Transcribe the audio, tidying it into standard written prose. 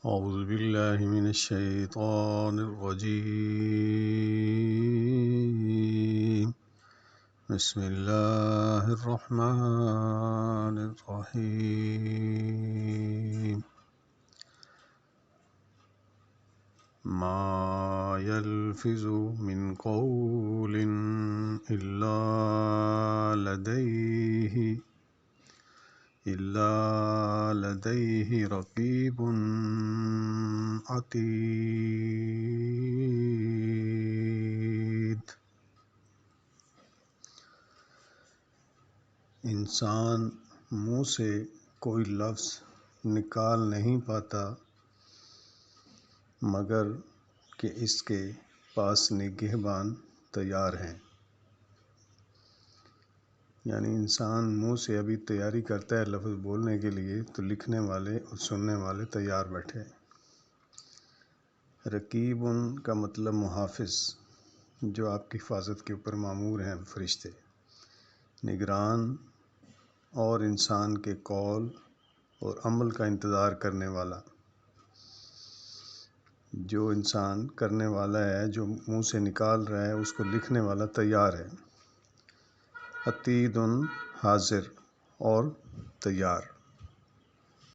أعوذ بالله من الشيطان الرجيم. بسم الله الرحمن الرحيم. ما يلفظ من قول إلا لديه رقيب عتيد. انسان منہ سے کوئی لفظ نکال نہیں پاتا مگر کہ اس کے پاس نگہبان تیار ہیں. یعنی انسان منہ سے ابھی تیاری کرتا ہے لفظ بولنے کے لیے تو لکھنے والے اور سننے والے تیار بیٹھے. رقیب کا مطلب محافظ، جو آپ کی حفاظت کے اوپر مامور ہیں فرشتے. نگران اور انسان کے قول اور عمل کا انتظار کرنے والا. جو انسان کرنے والا ہے، جو منہ سے نکال رہا ہے، اس کو لکھنے والا تیار ہے. عتید حاضر اور تیار.